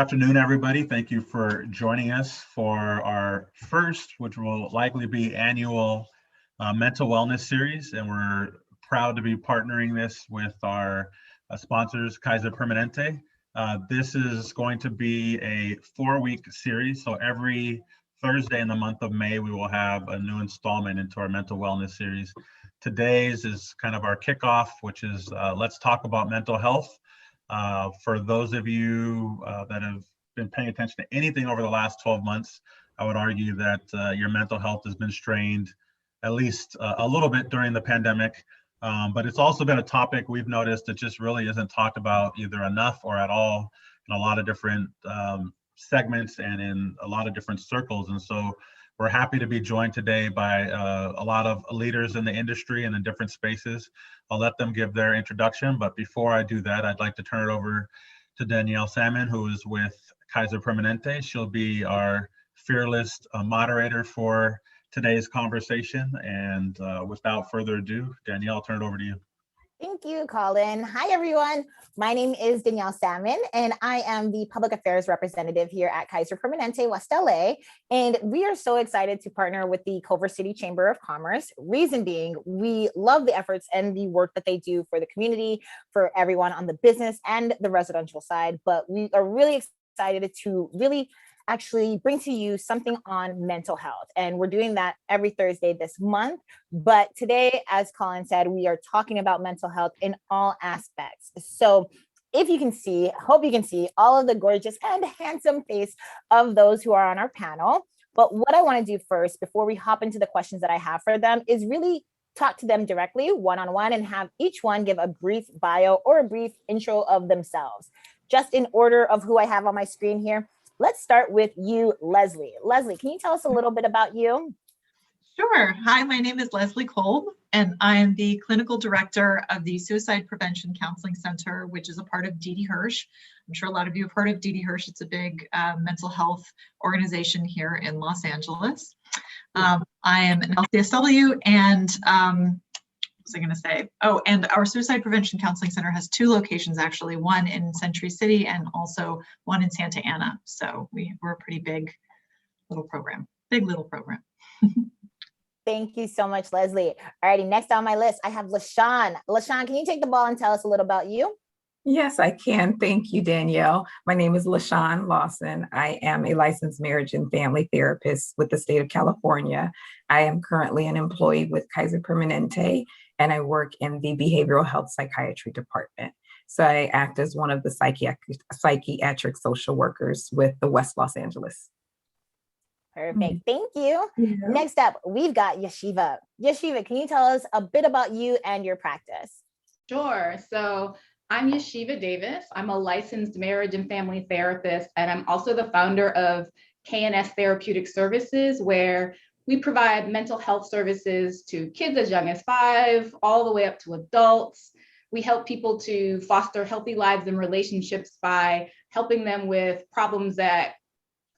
afternoon, everybody. Thank you for joining us for our first, which will likely be annual mental wellness series. And we're proud to be partnering this with our sponsors, Kaiser Permanente. This is going to be a 4-week series. So every Thursday in the month of May, we will have a new installment into our mental wellness series. Today's is kind of our kickoff, which is let's talk about mental health. For those of you that have been paying attention to anything over the last 12 months, I would argue that your mental health has been strained at least a little bit during the pandemic. But it's also been a topic we've noticed that just really isn't talked about either enough or at all in a lot of different segments and in a lot of different circles. And so we're happy to be joined today by a lot of leaders in the industry and in different spaces. I'll let them give their introduction, but before I do that, I'd like to turn it over to Danielle Salmon, who is with Kaiser Permanente. She'll be our fearless moderator for today's conversation. And without further ado, Danielle, I'll turn it over to you. Thank you, Colin. Hi, everyone. My name is Danielle Salmon, and I am the Public Affairs Representative here at Kaiser Permanente, West LA. And we are so excited to partner with the Culver City Chamber of Commerce. Reason being, we love the efforts and the work that they do for the community, for everyone on the business and the residential side. But we are really excited to really actually bring to you something on mental health. And we're doing that every Thursday this month. But today, as Colin said, we are talking about mental health in all aspects. So if you can see, hope you can see all of the gorgeous and handsome face of those who are on our panel. But what I want to do first, before we hop into the questions that I have for them, is really talk to them directly, one-on-one, and have each one give a brief bio or a brief intro of themselves. Just in order of who I have on my screen here. Let's start with you, Leslie. Leslie, can you tell us a little bit about you? Sure. Hi, my name is Leslie Kolb, and I am the Clinical Director of the Suicide Prevention Counseling Center, which is a part of D.D. Hirsch. I'm sure a lot of you have heard of D.D. Hirsch. It's a big mental health organization here in Los Angeles. I am an LCSW, and what was I going to say? Oh, and our Suicide Prevention Counseling Center has 2 locations, actually, one in Century City and also one in Santa Ana. So we're a pretty big little program. Thank you so much, Leslie. All righty, next on my list, I have Lashawn. Lashawn, can you take the ball and tell us a little about you? Yes, I can. Thank you, Danielle. My name is Lashawn Lawson. I am a licensed marriage and family therapist with the state of California. I am currently an employee with Kaiser Permanente, and I work in the behavioral health psychiatry department. So I act as one of the psychiatric social workers with the West Los Angeles. Perfect. Thank you. Yeah. Next up, we've got Yeshiva. Yeshiva, can you tell us a bit about you and your practice? Sure. So I'm Yeshiva Davis. I'm a licensed marriage and family therapist, and I'm also the founder of K&S Therapeutic Services, where we provide mental health services to kids as young as 5, all the way up to adults. We help people to foster healthy lives and relationships by helping them with problems that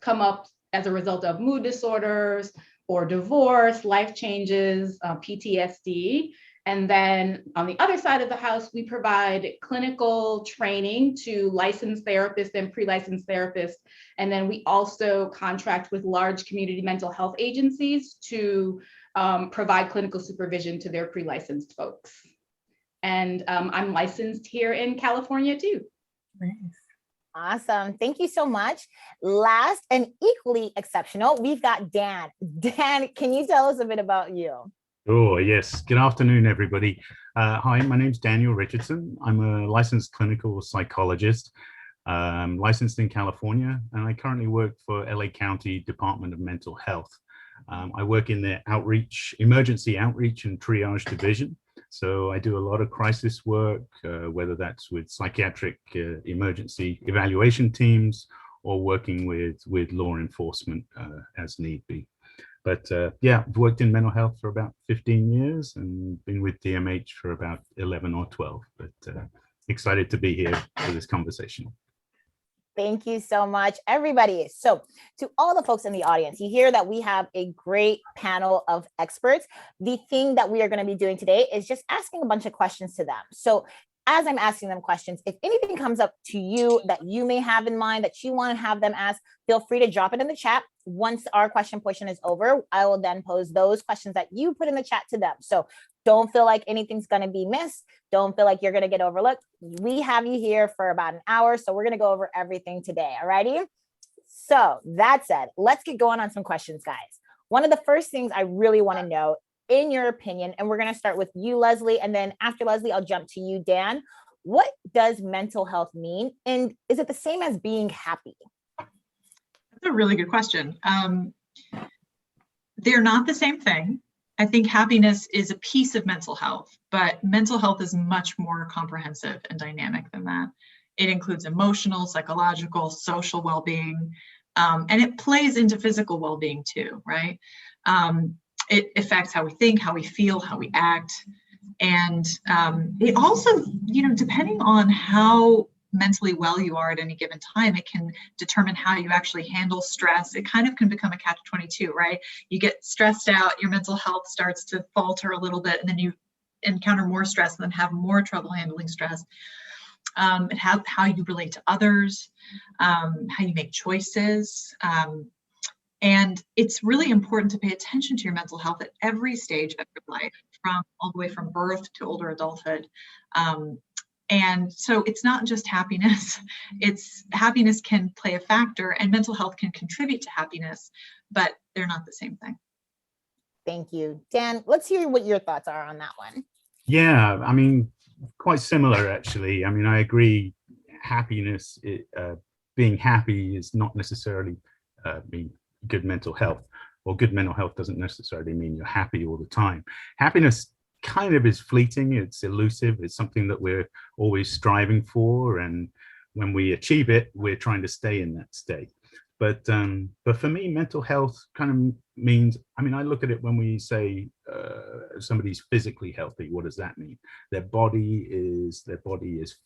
come up as a result of mood disorders or divorce, life changes, PTSD. And then on the other side of the house, we provide clinical training to licensed therapists and pre-licensed therapists. And then we also contract with large community mental health agencies to provide clinical supervision to their pre-licensed folks. And I'm licensed here in California too. Nice. Awesome. Thank you so much. Last and equally exceptional, we've got Dan. Dan, can you tell us a bit about you? Oh, yes. Good afternoon, everybody. Hi, my name's Daniel Richardson. I'm a licensed clinical psychologist, licensed in California, and I currently work for LA County Department of Mental Health. I work in the emergency outreach and triage division. So I do a lot of crisis work, whether that's with psychiatric emergency evaluation teams or working with law enforcement as need be. But yeah, I've worked in mental health for about 15 years and been with DMH for about 11 or 12, but excited to be here for this conversation. Thank you so much, everybody. So to all the folks in the audience, you hear that we have a great panel of experts. The thing that we are going to be doing today is just asking a bunch of questions to them. So as I'm asking them questions, if anything comes up to you that you may have in mind that you want to have them ask, feel free to drop it in the chat. Once our question portion is over, I will then pose those questions that you put in the chat to them. So don't feel like anything's going to be missed. Don't feel like you're going to get overlooked. We have you here for about an hour, so we're going to go over everything today. All righty. So that said, let's get going on some questions, guys. One of the first things I really want to know, in your opinion, and we're going to start with you, Leslie, and then after Leslie, I'll jump to you, Dan. What does mental health mean? And is it the same as being happy? That's a really good question. They're not the same thing. I think happiness is a piece of mental health, but mental health is much more comprehensive and dynamic than that. It includes emotional, psychological, social well-being, and it plays into physical well-being too, right? It affects how we think, how we feel, how we act. And it also, depending on how mentally well you are at any given time, it can determine how you actually handle stress. It kind of can become a catch-22, right? You get stressed out, your mental health starts to falter a little bit, and then you encounter more stress and then have more trouble handling stress. It has how you relate to others, how you make choices. And it's really important to pay attention to your mental health at every stage of your life, from all the way from birth to older adulthood. And so it's not just happiness. Happiness can play a factor, and mental health can contribute to happiness, but they're not the same thing. Thank you. Dan, let's hear what your thoughts are on that one. Yeah, I mean, quite similar, actually. I mean, I agree. Happiness, being happy is not necessarily mean good mental health, or good mental health doesn't necessarily mean you're happy all the time. Happiness kind of is fleeting, it's elusive, it's something that we're always striving for, and when we achieve it, we're trying to stay in that state. But for me, mental health kind of means, I mean, I look at it when we say somebody's physically healthy. What does that mean? Their body is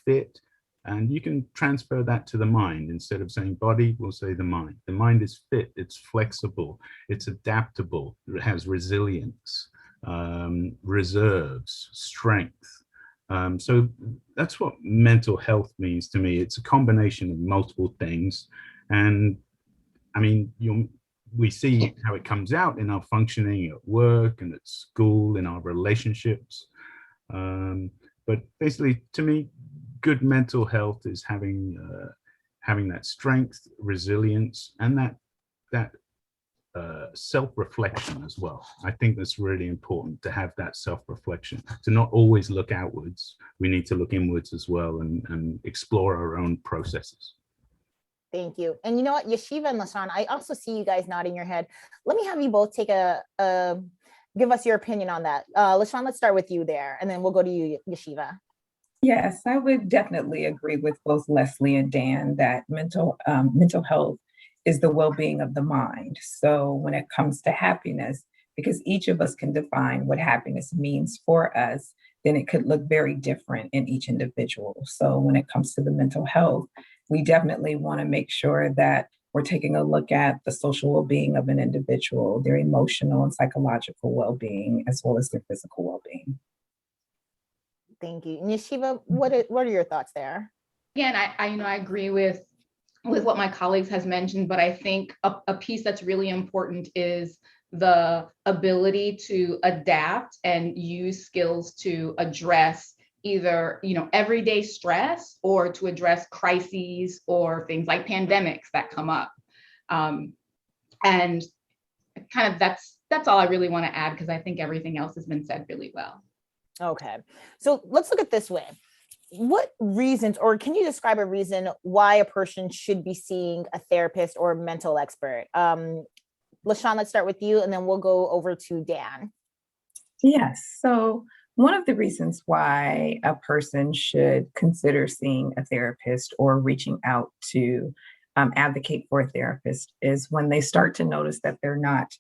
fit, and you can transfer that to the mind. Instead of saying body, we'll say the mind. The mind is fit, it's flexible, it's adaptable, it has resilience, reserves, strength. So that's what mental health means to me. It's a combination of multiple things. And I mean, we see how it comes out in our functioning at work and at school, in our relationships. But basically, to me, good mental health is having that strength, resilience, and that self-reflection as well. I think that's really important, to have that self-reflection, to not always look outwards. We need to look inwards as well, and explore our own processes. Thank you. And you know what, Yeshiva and Lashawn, I also see you guys nodding your head. Let me have you both take give us your opinion on that. Lashawn, let's start with you there, and then we'll go to you, Yeshiva. Yes, I would definitely agree with both Leslie and Dan that mental health is the well-being of the mind. So when it comes to happiness, because each of us can define what happiness means for us, then it could look very different in each individual. So when it comes to the mental health, we definitely want to make sure that we're taking a look at the social well-being of an individual, their emotional and psychological well-being, as well as their physical well-being. Thank you. And Yeshiva, what are your thoughts there? Again, I agree with what my colleagues has mentioned, but I think a piece that's really important is the ability to adapt and use skills to address either, everyday stress, or to address crises or things like pandemics that come up. And kind of that's all I really want to add, because I think everything else has been said really well. Okay, so let's look at this way. What reasons, or can you describe a reason why a person should be seeing a therapist or a mental expert? Lashawn, let's start with you, and then we'll go over to Dan. Yes, so one of the reasons why a person should consider seeing a therapist or reaching out to advocate for a therapist is when they start to notice that they're not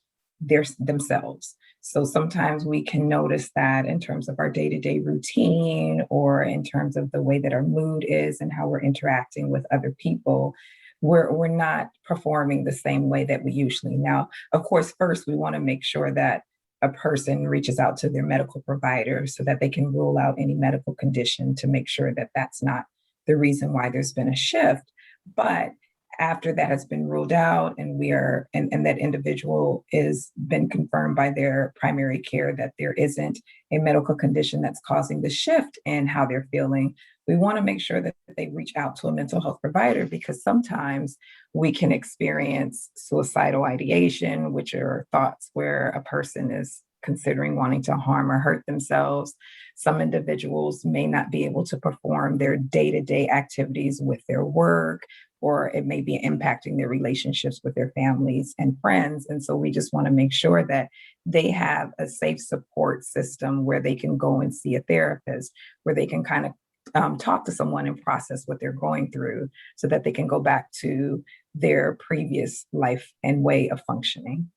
themselves. So sometimes we can notice that in terms of our day-to-day routine, or in terms of the way that our mood is and how we're interacting with other people, we're not performing the same way that we usually. Now, of course, first we want to make sure that a person reaches out to their medical provider so that they can rule out any medical condition to make sure that that's not the reason why there's been a shift. But after that has been ruled out and and that individual is been confirmed by their primary care that there isn't a medical condition that's causing the shift in how they're feeling, we want to make sure that they reach out to a mental health provider, because sometimes we can experience suicidal ideation, which are thoughts where a person is considering wanting to harm or hurt themselves. Some individuals may not be able to perform their day-to-day activities with their work, or it may be impacting their relationships with their families and friends. And so we just want to make sure that they have a safe support system where they can go and see a therapist, where they can kind of talk to someone and process what they're going through so that they can go back to their previous life and way of functioning.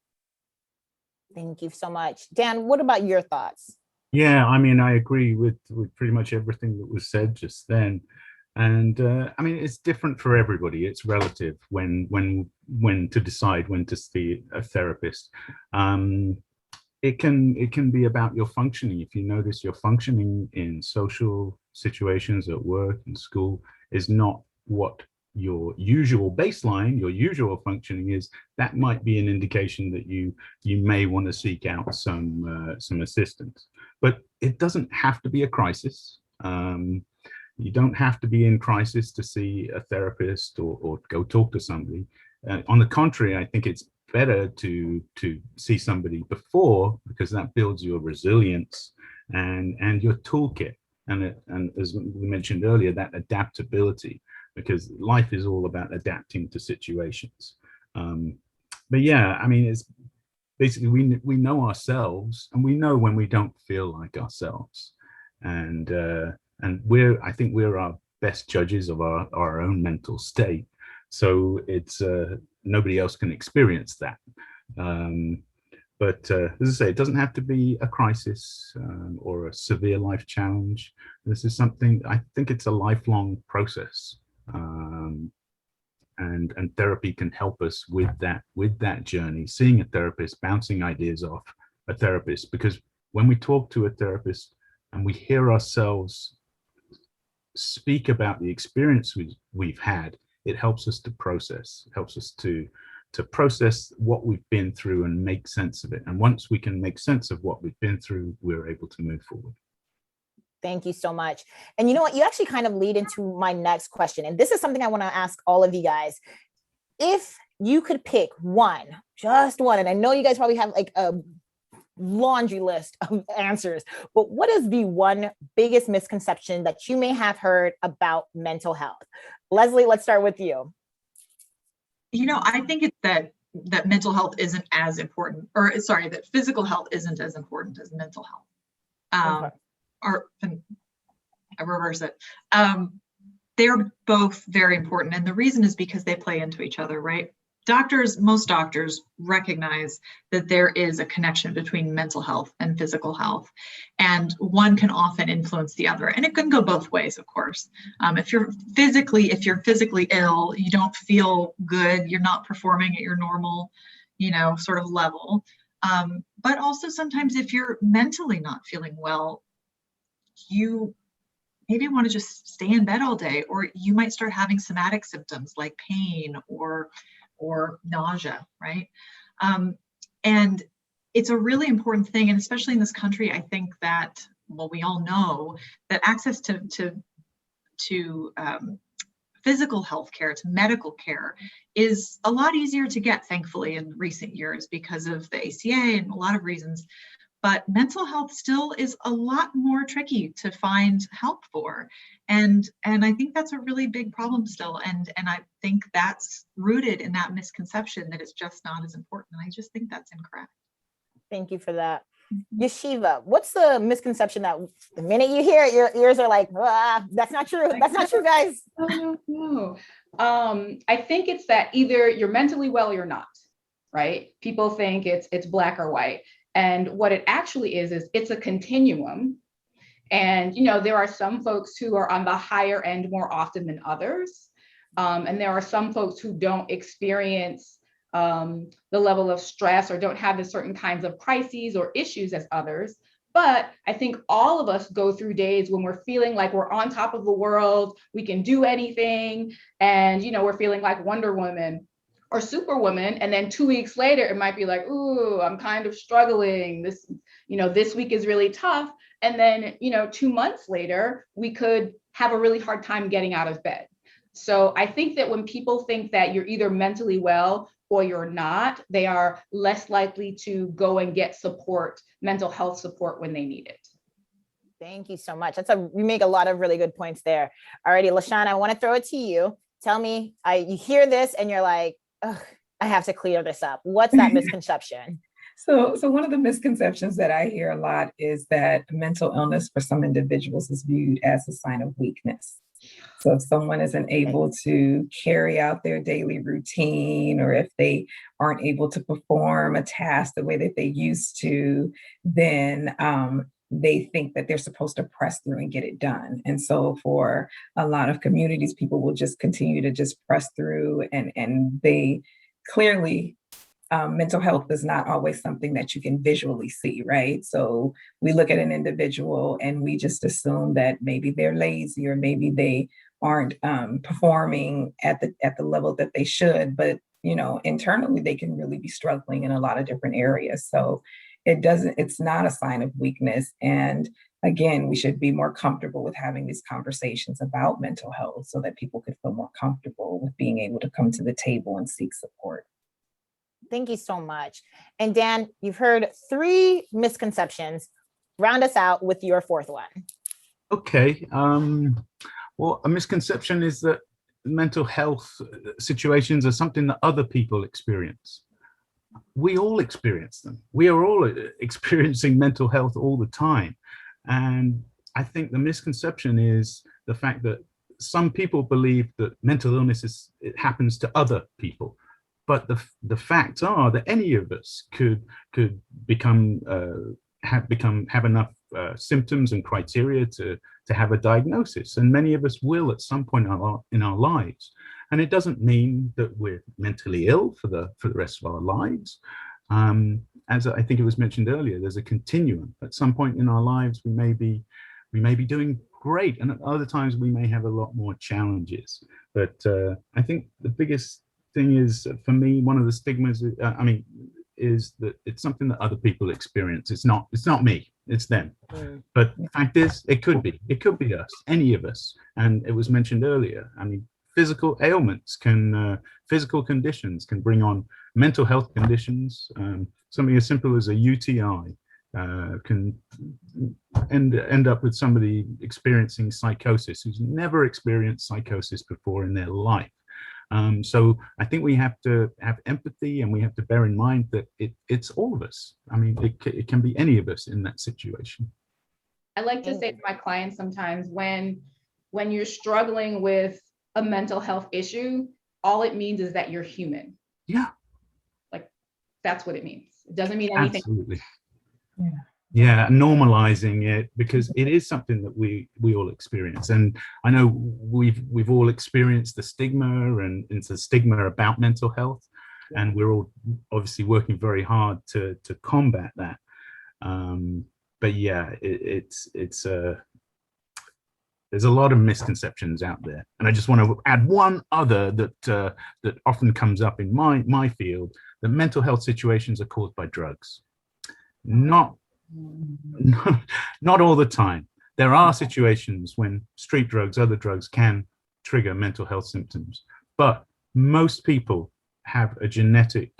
Thank you so much. Dan, what about your thoughts? Yeah, I mean, I agree with pretty much everything that was said just then. And I mean, it's different for everybody. It's relative when to decide when to see a therapist. It can be about your functioning. If you notice your functioning in social situations at work and school is not what your usual baseline, your usual functioning is, that might be an indication that you may want to seek out some assistance. But it doesn't have to be a crisis. You don't have to be in crisis to see a therapist or go talk to somebody. On the contrary, I think it's better to see somebody before, because that builds your resilience and your toolkit. And as we mentioned earlier, that adaptability, because life is all about adapting to situations. But yeah, I mean, it's basically we know ourselves, and we know when we don't feel like ourselves. And I think we're our best judges of our own mental state. So it's nobody else can experience that. But as I say, it doesn't have to be a crisis or a severe life challenge. This is something, I think it's a lifelong process. And therapy can help us with that journey, seeing a therapist, bouncing ideas off a therapist, because when we talk to a therapist and we hear ourselves speak about the experience we've had, it helps us to process, helps us to process what we've been through and make sense of it. And once we can make sense of what we've been through, we're able to move forward. Thank you so much. And you know what? You actually kind of lead into my next question. And this is something I want to ask all of you guys. If you could pick one, just one, and I know you guys probably have like a laundry list of answers, but what is the one biggest misconception that you may have heard about mental health? Leslie, let's start with you. You know, I think it's that mental health isn't as important, or sorry, that physical health isn't as important as mental health. Okay. Or I reverse it. They're both very important. And the reason is because they play into each other, right? Most doctors recognize that there is a connection between mental health and physical health, and one can often influence the other. And it can go both ways, of course. If you're physically ill, you don't feel good, you're not performing at your normal, sort of level. But also sometimes if you're mentally not feeling well, you maybe want to just stay in bed all day, or you might start having somatic symptoms like pain or nausea, right? And it's a really important thing, and especially in this country, I think that, well, we all know that access to physical health care, to medical care, is a lot easier to get, thankfully, in recent years because of the ACA and a lot of reasons. But mental health still is a lot more tricky to find help for. And I think that's a really big problem still. And I think that's rooted in that misconception that it's just not as important. I just think that's incorrect. Thank you for that. Yeshiva, what's the misconception that the minute you hear it, your ears are like, that's not true. That's not true, guys. No. I think it's that either you're mentally well or you're not, right? People think it's black or white. And what it actually is it's a continuum. And, there are some folks who are on the higher end more often than others. And there are some folks who don't experience the level of stress or don't have the certain kinds of crises or issues as others. But I think all of us go through days when we're feeling like we're on top of the world, we can do anything, and we're feeling like Wonder Woman or Superwoman. And then 2 weeks later, it might be like, ooh, I'm kind of struggling. This week is really tough. And then, 2 months later, we could have a really hard time getting out of bed. So I think that when people think that you're either mentally well or you're not, they are less likely to go and get support, mental health support when they need it. Thank you so much. You make a lot of really good points there. Alrighty, Lashawn, I want to throw it to you. Tell me, you hear this and you're like, ugh, I have to clear this up. What's that misconception? So one of the misconceptions that I hear a lot is that mental illness for some individuals is viewed as a sign of weakness. So if someone isn't able to carry out their daily routine, or if they aren't able to perform a task the way that they used to, then they think that they're supposed to press through and get it done. And so for a lot of communities, people will just continue to just press through, and they clearly, mental health is not always something that you can visually see, right? So we look at an individual and we just assume that maybe they're lazy, or maybe they aren't performing at the level that they should, but internally they can really be struggling in a lot of different areas. So it's not a sign of weakness. And again, we should be more comfortable with having these conversations about mental health so that people could feel more comfortable with being able to come to the table and seek support. Thank you so much. And Dan, you've heard 3 misconceptions. Round us out with your 4th one. Okay. Well, a misconception is that mental health situations are something that other people experience. We all experience them. We are all experiencing mental health all the time. And I think the misconception is the fact that some people believe that mental illness it happens to other people. But the facts are that any of us could have enough symptoms and criteria to have a diagnosis, and many of us will at some point in our lives. And it doesn't mean that we're mentally ill for the rest of our lives. As I think it was mentioned earlier, there's a continuum. At some point in our lives, we may be doing great, and at other times we may have a lot more challenges. But I think the biggest thing is, for me, one of the stigmas is that it's something that other people experience. It's not me, it's them. But the fact is, it could be us, any of us. And it was mentioned earlier, physical ailments physical conditions can bring on mental health conditions. Something as simple as a UTI can end up with somebody experiencing psychosis who's never experienced psychosis before in their life. So I think we have to have empathy, and we have to bear in mind that it's all of us. It can be any of us in that situation. I like to say to my clients sometimes, when you're struggling with a mental health issue, all it means is that you're human. Yeah. Like, that's what it means. It doesn't mean anything. Absolutely. Yeah, normalizing it, because it is something that we all experience. And I know we've all experienced the stigma, and it's a stigma about mental health, and we're all obviously working very hard to combat that. But yeah, there's a lot of misconceptions out there. And I just want to add one other that often comes up in my field, that mental health situations are caused by drugs. Not all the time. There are situations when street drugs, other drugs, can trigger mental health symptoms, but most people have a genetic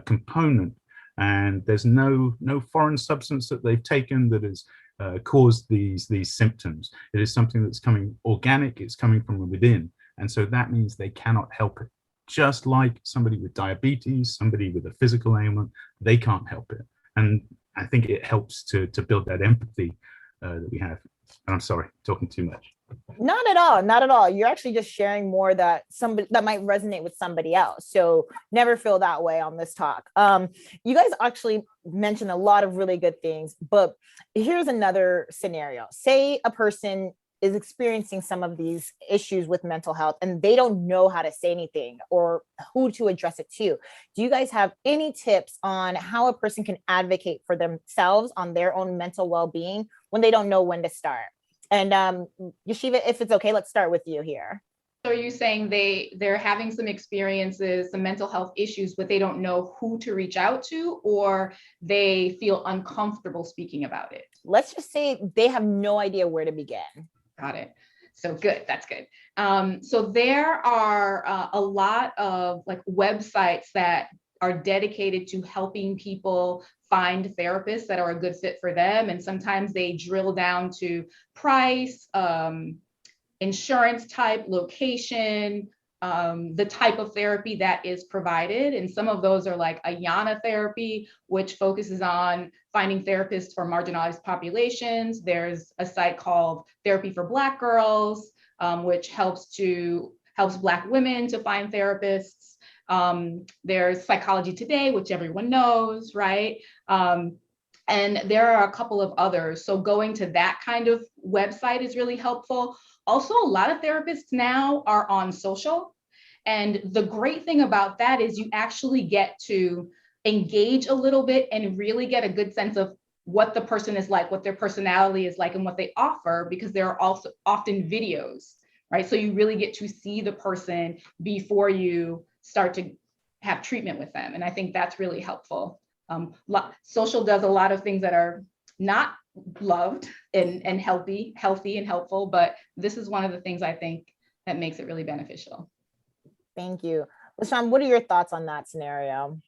component, and there's no foreign substance that they've taken that has caused these symptoms. It is something that's coming organic, it's coming from within, and so that means they cannot help it. Just like somebody with diabetes, somebody with a physical ailment, they can't help it. And I think it helps to build that empathy that we have. And I'm sorry, talking too much. Not at all. Not at all. You're actually just sharing more that might resonate with somebody else. So never feel that way on this talk. You guys actually mentioned a lot of really good things, but here's another scenario. Say a person is experiencing some of these issues with mental health and they don't know how to say anything or who to address it to, do you guys have any tips on how a person can advocate for themselves on their own mental well-being when they don't know when to start? And Yeshiva, if it's okay, let's start with you here. So are you saying they're having some experiences, some mental health issues, but they don't know who to reach out to, or they feel uncomfortable speaking about it? Let's just say they have no idea where to begin. Got it. So good. That's good. So there are a lot of like websites that are dedicated to helping people find therapists that are a good fit for them. And sometimes they drill down to price, insurance type, location, the type of therapy that is provided. And some of those are like Ayana therapy, which focuses on finding therapists for marginalized populations. There's a site called Therapy for Black Girls, which helps Black women to find therapists. There's Psychology Today, which everyone knows, right? And there are a couple of others. So going to that kind of website is really helpful. Also, a lot of therapists now are on social. And the great thing about that is you actually get to engage a little bit and really get a good sense of what the person is like, what their personality is like, and what they offer, because there are also often videos, right? So you really get to see the person before you start to have treatment with them. And I think that's really helpful. Social does a lot of things that are not loved and healthy and helpful, but this is one of the things I think that makes it really beneficial. Thank you. Lashawn, what are your thoughts on that scenario?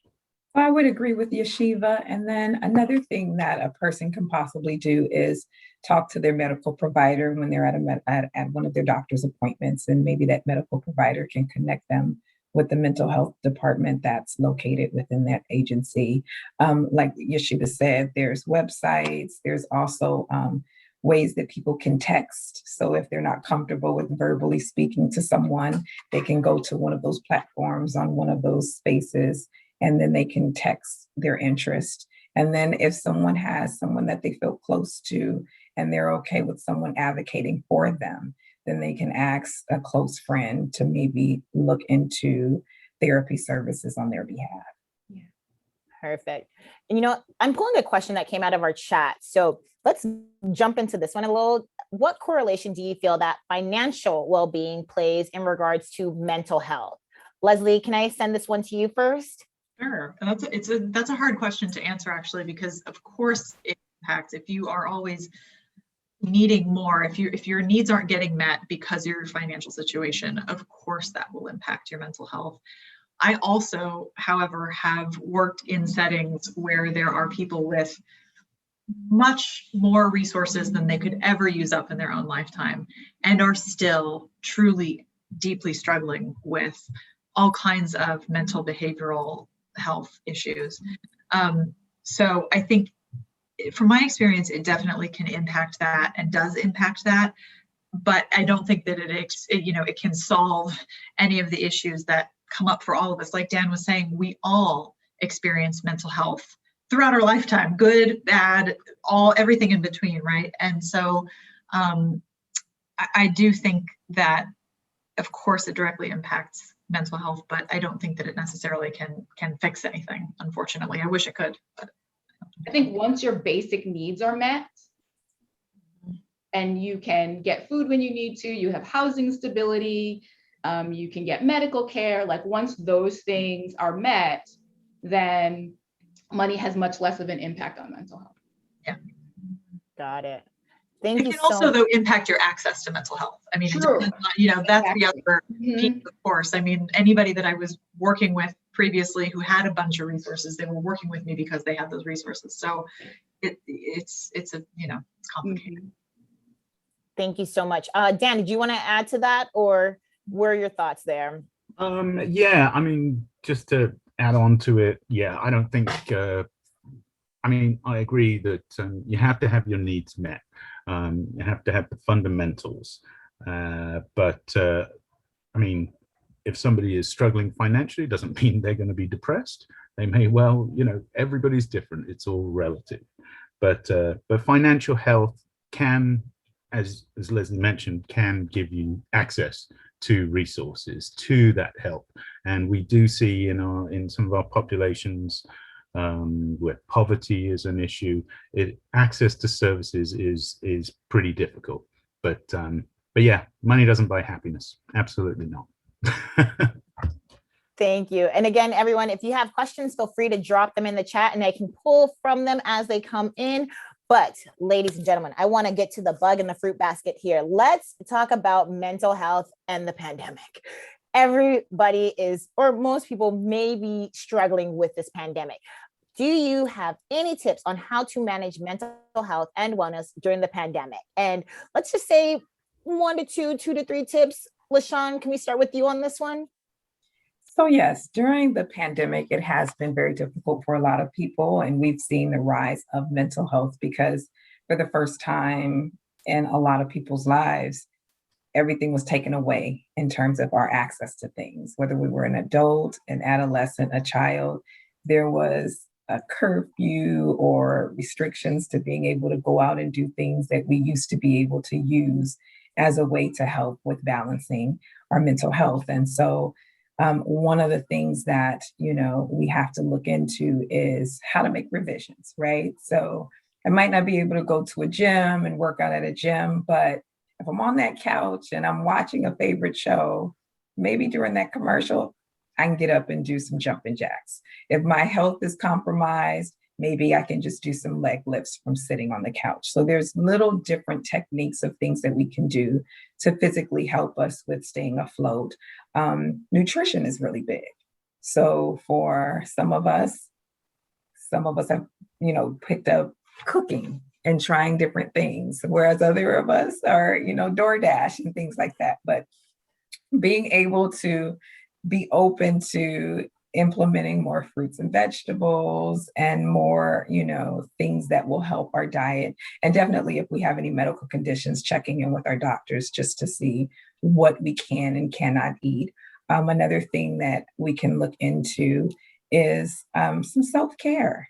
I would agree with Yeshiva. And then another thing that a person can possibly do is talk to their medical provider when they're at one of their doctor's appointments, and maybe that medical provider can connect them with the mental health department that's located within that agency. Like Yeshiva said, there's websites, there's also ways that people can text. So if they're not comfortable with verbally speaking to someone, they can go to one of those platforms on one of those spaces, and then they can text their interest. And then if someone has someone that they feel close to and they're okay with someone advocating for them, then they can ask a close friend to maybe look into therapy services on their behalf. Yeah. Perfect. And I'm pulling a question that came out of our chat. So let's jump into this one a little. What correlation do you feel that financial well-being plays in regards to mental health? Leslie, can I send this one to you first? Sure. And that's a hard question to answer, actually, because of course it impacts. If you are always needing more, if your needs aren't getting met because of your financial situation, of course that will impact your mental health. I also, however, have worked in settings where there are people with much more resources than they could ever use up in their own lifetime and are still truly deeply struggling with all kinds of mental behavioral health issues. So I think from my experience, it definitely can impact that and does impact that, but I don't think that it can solve any of the issues that come up for all of us. Like Dan was saying, we all experience mental health throughout our lifetime, good, bad, everything in between, right? And so I do think that, of course, it directly impacts mental health, but I don't think that it necessarily can fix anything, unfortunately. I wish it could, but I think once your basic needs are met and you can get food when you need to, you have housing stability, you can get medical care, like once those things are met, then money has much less of an impact on mental health. Yeah. Got it. It can also, though, impact your access to mental health. I mean, that's exactly. The other piece, of course. I mean, anybody that I was working with previously who had a bunch of resources, they were working with me because they had those resources. So it's complicated. Thank you so much. Dan, did you want to add to that, or what are your thoughts there? Yeah, I mean, just to add on to it, yeah, I don't think, I agree that you have to have your needs met. You have to have the fundamentals. If somebody is struggling financially, doesn't mean they're going to be depressed. They may well, everybody's different. It's all relative. But financial health can as Leslie mentioned, can give you access to resources, to that help. And we do see in some of our populations where poverty is an issue, access to services is pretty difficult. But yeah, money doesn't buy happiness. Absolutely not. Thank you. And again, everyone, if you have questions, feel free to drop them in the chat and I can pull from them as they come in. But ladies and gentlemen, I want to get to the bug in the fruit basket here. Let's talk about mental health and the pandemic. Everybody is, or most people may be struggling with this pandemic. Do you have any tips on how to manage mental health and wellness during the pandemic? And let's just say 1 to 2, 2 to 3 tips. Lashawn, can we start with you on this one? So yes, during the pandemic, it has been very difficult for a lot of people, and we've seen the rise of mental health because for the first time in a lot of people's lives, everything was taken away in terms of our access to things. Whether we were an adult, an adolescent, a child, there was a curfew or restrictions to being able to go out and do things that we used to be able to use as a way to help with balancing our mental health. And so one of the things that, we have to look into is how to make revisions, right? So I might not be able to go to a gym and work out at a gym, but if I'm on that couch and I'm watching a favorite show, maybe during that commercial, I can get up and do some jumping jacks. If my health is compromised, maybe I can just do some leg lifts from sitting on the couch. So there's little different techniques of things that we can do to physically help us with staying afloat. Nutrition is really big. So for some of us have, picked up cooking and trying different things, whereas other of us are, DoorDash and things like that. But being able to be open to implementing more fruits and vegetables and more, things that will help our diet. And definitely if we have any medical conditions, checking in with our doctors just to see what we can and cannot eat. Another thing that we can look into is some self-care.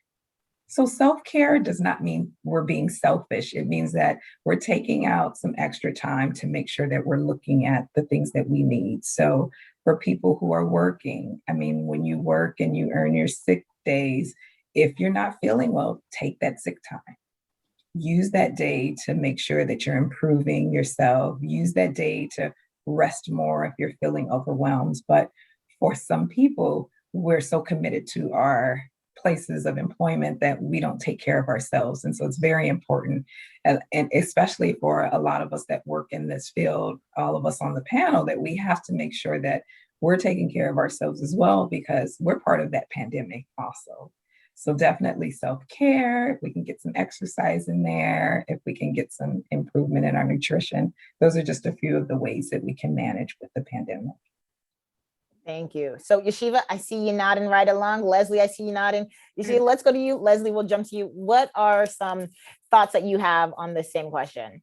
So self-care does not mean we're being selfish. It means that we're taking out some extra time to make sure that we're looking at the things that we need. So for people who are working, when you work and you earn your sick days, if you're not feeling well, take that sick time. Use that day to make sure that you're improving yourself. Use that day to rest more if you're feeling overwhelmed. But for some people, we're so committed to our places of employment that we don't take care of ourselves. And so it's very important, and especially for a lot of us that work in this field, all of us on the panel, that we have to make sure that we're taking care of ourselves as well, because we're part of that pandemic also. So definitely self-care, if we can get some exercise in there, if we can get some improvement in our nutrition, those are just a few of the ways that we can manage with the pandemic. Thank you. So Yeshiva, I see you nodding right along. Leslie, I see you nodding. Yeshiva, let's go to you. Leslie, we'll jump to you. What are some thoughts that you have on this same question?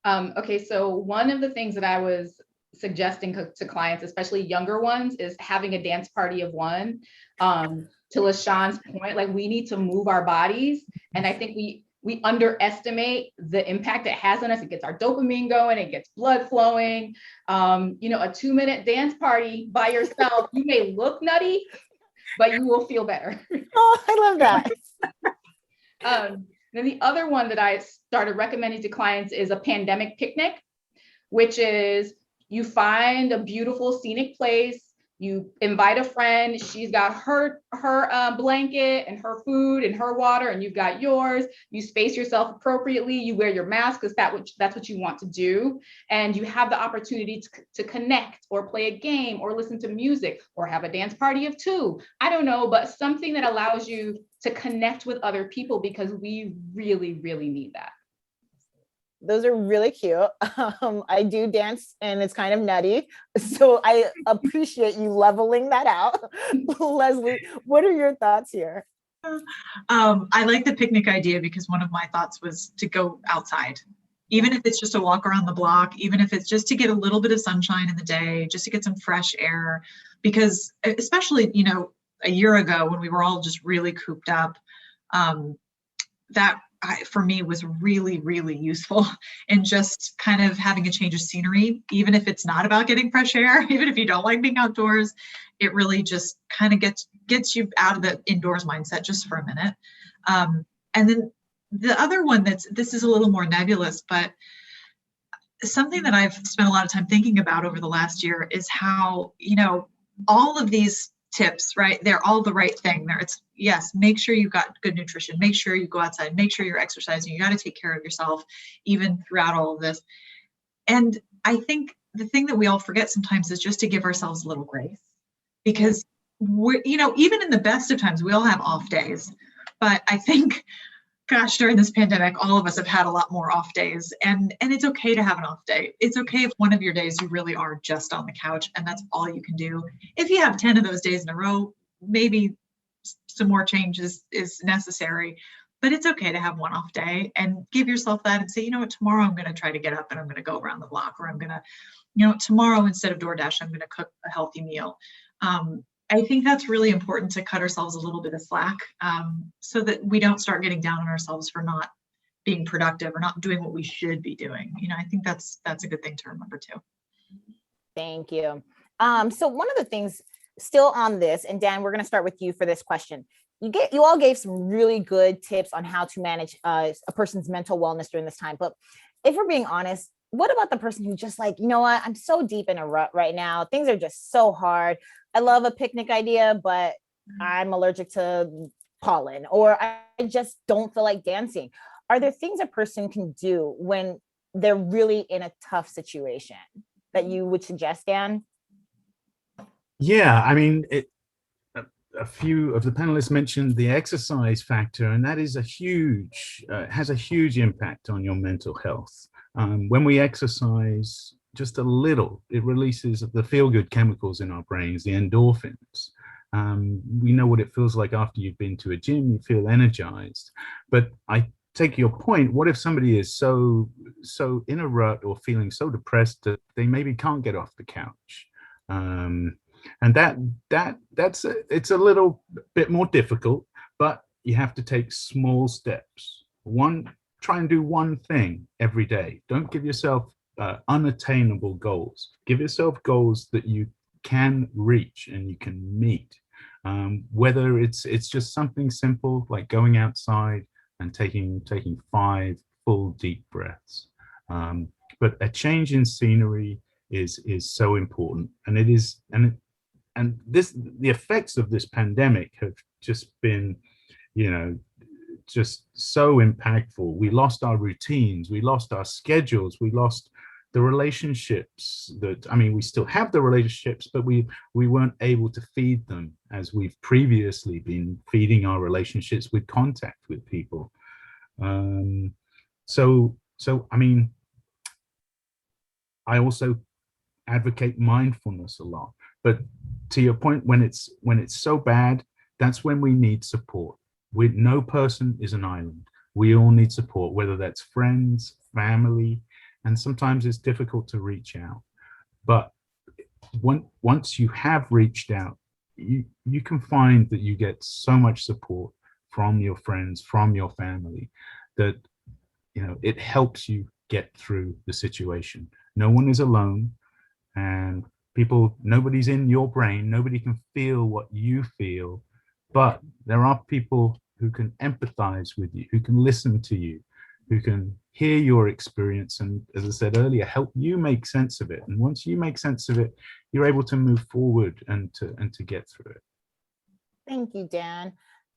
Okay, so one of the things that I was suggesting to clients, especially younger ones, is having a dance party of one. To Lashawn's point, like, we need to move our bodies. And I think we underestimate the impact it has on us. It gets our dopamine going, it gets blood flowing. A 2-minute dance party by yourself, you may look nutty, but you will feel better. Oh, I love that. Then the other one that I started recommending to clients is a pandemic picnic, which is you find a beautiful scenic place, you invite a friend, she's got her blanket and her food and her water, and you've got yours. You space yourself appropriately, you wear your mask because that's what you want to do. And you have the opportunity to connect or play a game or listen to music or have a dance party of 2. I don't know, but something that allows you to connect with other people, because we really, really need that. Those are really cute. I do dance and it's kind of nutty. So I appreciate you leveling that out. Leslie, what are your thoughts here? I like the picnic idea because one of my thoughts was to go outside, even if it's just a walk around the block, even if it's just to get a little bit of sunshine in the day, just to get some fresh air. Because especially, a year ago when we were all just really cooped up, that for me was really, really useful in just kind of having a change of scenery, even if it's not about getting fresh air, even if you don't like being outdoors, it really just kind of gets you out of the indoors mindset just for a minute. And then the other one this is a little more nebulous, but something that I've spent a lot of time thinking about over the last year is how, all of these tips, right? They're all the right thing there. It's yes, make sure you've got good nutrition, make sure you go outside, make sure you're exercising, you got to take care of yourself even throughout all of this. And I think the thing that we all forget sometimes is just to give ourselves a little grace, because we're, even in the best of times, we all have off days. But I think, gosh, during this pandemic, all of us have had a lot more off days, and it's okay to have an off day. It's okay if one of your days you really are just on the couch and that's all you can do. If you have 10 of those days in a row, maybe some more changes is necessary, but it's okay to have one off day and give yourself that and say, you know what, tomorrow I'm going to try to get up and I'm going to go around the block, or I'm going to, tomorrow instead of DoorDash, I'm going to cook a healthy meal. I think that's really important to cut ourselves a little bit of slack, so that we don't start getting down on ourselves for not being productive or not doing what we should be doing. I think that's a good thing to remember too. Thank you. So one of the things still on this, and Dan, we're going to start with you for this question. You all gave some really good tips on how to manage a person's mental wellness during this time. But if we're being honest, what about the person who's just like, you know what, I'm so deep in a rut right now. Things are just so hard. I love a picnic idea, but I'm allergic to pollen, or I just don't feel like dancing. Are there things a person can do when they're really in a tough situation that you would suggest, Dan? Yeah, I mean, a few of the panelists mentioned the exercise factor, and that is has a huge impact on your mental health. When we exercise just a little, it releases the feel-good chemicals in our brains, the endorphins. We know what it feels like after you've been to a gym, you feel energized. But I take your point, what if somebody is so in a rut or feeling so depressed that they maybe can't get off the couch? And it's a little bit more difficult, but you have to take small steps. Try and do one thing every day. Don't give yourself unattainable goals. Give yourself goals that you can reach and you can meet. Whether it's just something simple like going outside and taking 5 full deep breaths. But a change in scenery is so important, and it is, and the effects of this pandemic have just been, just so impactful. We lost our routines, we lost our schedules, we lost the relationships we still have the relationships, but we weren't able to feed them as we've previously been feeding our relationships with contact with people. So I also advocate mindfulness a lot, but to your point, when it's so bad, that's when we need support. No person is an island. We all need support, whether that's friends, family, and sometimes it's difficult to reach out. But once you have reached out, you can find that you get so much support from your friends, from your family, that it helps you get through the situation. No one is alone, and nobody's in your brain, nobody can feel what you feel, but there are people who can empathize with you, who can listen to you, who can hear your experience, and as I said earlier, help you make sense of it. And once you make sense of it, you're able to move forward and to get through it. Thank you, Dan.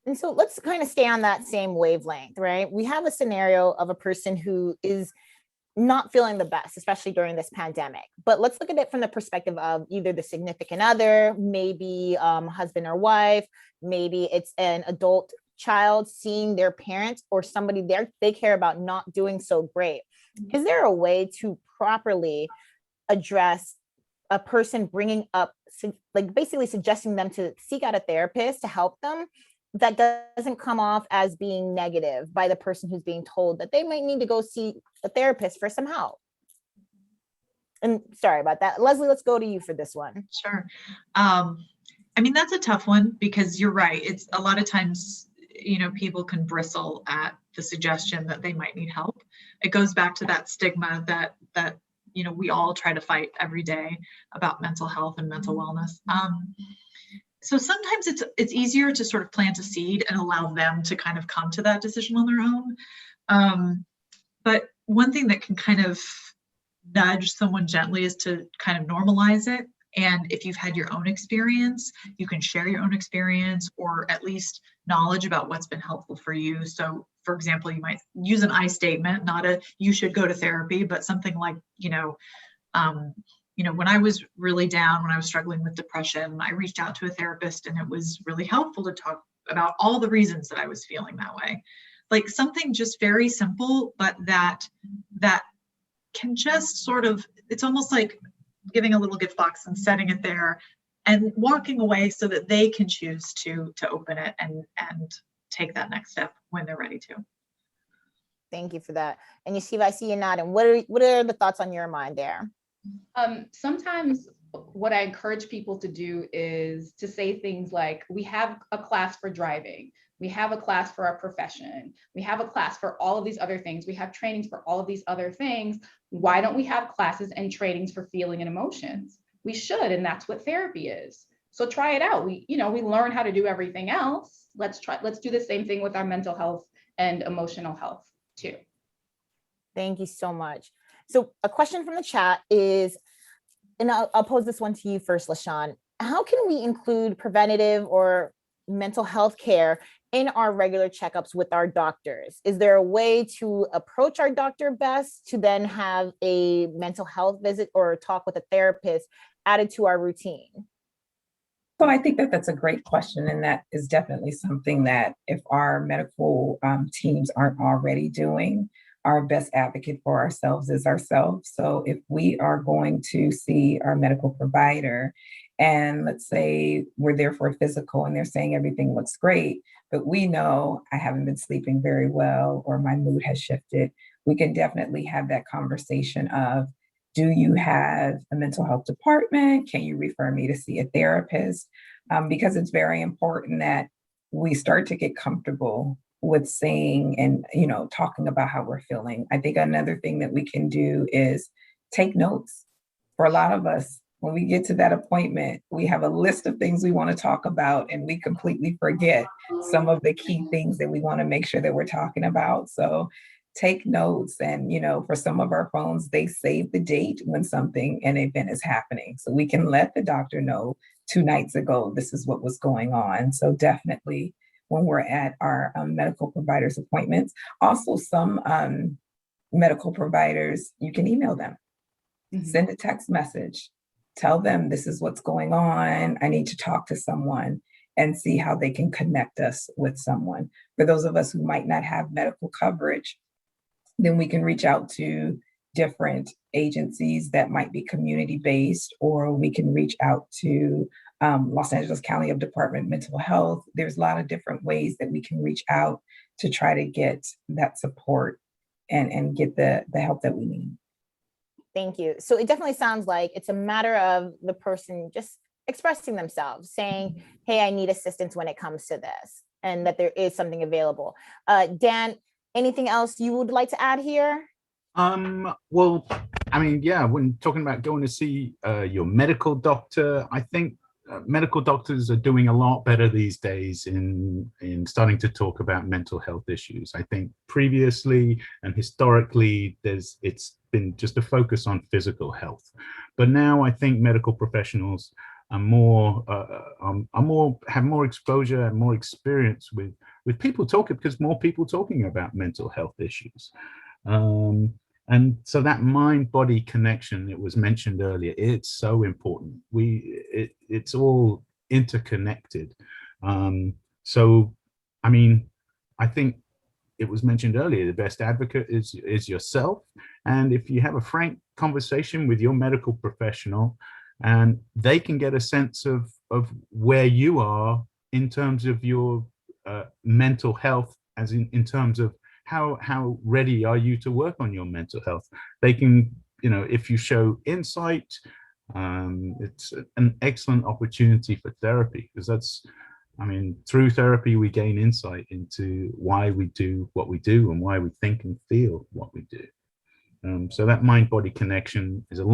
And so let's kind of stay on that same wavelength, right? We have a scenario of a person who is not feeling the best, especially during this pandemic. But let's look at it from the perspective of either the significant other, maybe husband or wife, maybe it's an adult child seeing their parents or somebody they care about not doing so great. Is there a way to properly address a person bringing up, like basically suggesting them to seek out a therapist to help them, that doesn't come off as being negative by the person who's being told that they might need to go see a therapist for some help? And sorry about that. Leslie, let's go to you for this one. Sure. That's a tough one, because you're right. It's a lot of times people can bristle at the suggestion that they might need help. It goes back to that stigma that we all try to fight every day about mental health and mental wellness. So sometimes it's easier to sort of plant a seed and allow them to kind of come to that decision on their own. But one thing that can kind of nudge someone gently is to kind of normalize it. And if you've had your own experience, you can share your own experience, or at least knowledge about what's been helpful for you. So for example, you might use an I statement, not a you should go to therapy, but something like, when I was really down, when I was struggling with depression, I reached out to a therapist, and it was really helpful to talk about all the reasons that I was feeling that way. Like something just very simple, but that can just sort of, it's almost like giving a little gift box and setting it there and walking away so that they can choose to open it and take that next step when they're ready to. Thank you for that. And Yeshiva, I see you nodding. What are the thoughts on your mind there? Sometimes what I encourage people to do is to say things like, we have a class for driving. We have a class for our profession. We have a class for all of these other things. We have trainings for all of these other things. Why don't we have classes and trainings for feeling and emotions? We should, and that's what therapy is. So try it out. We learn how to do everything else. Let's do the same thing with our mental health and emotional health too. Thank you so much. So a question from the chat is, and I'll pose this one to you first, Lashawn. How can we include preventative or mental health care in our regular checkups with our doctors? Is there a way to approach our doctor best to then have a mental health visit or talk with a therapist added to our routine? So I think that that's a great question. And that is definitely something that if our medical teams aren't already doing, our best advocate for ourselves is ourselves. So if we are going to see our medical provider, and let's say we're there for a physical and they're saying everything looks great, but we know I haven't been sleeping very well or my mood has shifted, we can definitely have that conversation of, do you have a mental health department? Can you refer me to see a therapist? Because it's very important that we start to get comfortable with saying and talking about how we're feeling. I think another thing that we can do is take notes. For a lot of us, when we get to that appointment, we have a list of things we want to talk about, and we completely forget some of the key things that we want to make sure that we're talking about. So take notes, and for some of our phones, they save the date when an event is happening, so we can let the doctor know 2 nights ago this is what was going on. So definitely when we're at our medical providers appointments. Also, some medical providers, you can email them, send a text message, tell them this is what's going on, I need to talk to someone, and see how they can connect us with someone. For those of us who might not have medical coverage, then we can reach out to different agencies that might be community-based, or we can reach out to Los Angeles County Department of Mental Health. There's a lot of different ways that we can reach out to try to get that support and get the help that we need. Thank you. So it definitely sounds like it's a matter of the person just expressing themselves, saying, hey, I need assistance when it comes to this, and that there is something available. Dan, anything else you would like to add here? Well, I mean, yeah, when talking about going to see your medical doctor, I think medical doctors are doing a lot better these days in starting to talk about mental health issues. I think previously and historically, it's been just a focus on physical health, but now I think medical professionals are have more exposure and more experience with people talking, because more people talking about mental health issues. And so that mind-body connection that was mentioned earlier, it's so important. It's all interconnected. So, I mean, I think it was mentioned earlier, the best advocate is yourself. And if you have a frank conversation with your medical professional, and they can get a sense of where you are in terms of your mental health, as in terms of how ready are you to work on your mental health. They can, if you show insight, it's an excellent opportunity for therapy, because I mean, through therapy, we gain insight into why we do what we do and why we think and feel what we do. So that mind-body connection is paid a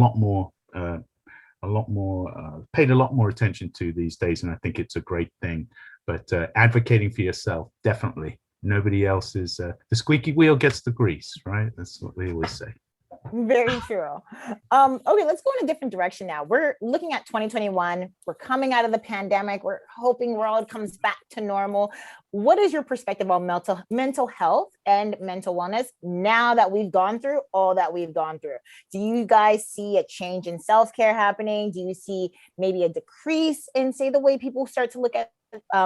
lot more attention to these days, and I think it's a great thing. But advocating for yourself, definitely. Nobody else is, the squeaky wheel gets the grease, right? That's what they always say. Very true. Okay, let's go in a different direction now. We're looking at 2021. We're coming out of the pandemic. We're hoping world comes back to normal. What is your perspective on mental health and mental wellness now that we've gone through all that we've gone through? Do you guys see a change in self-care happening? Do you see maybe a decrease in, say, the way people start to look at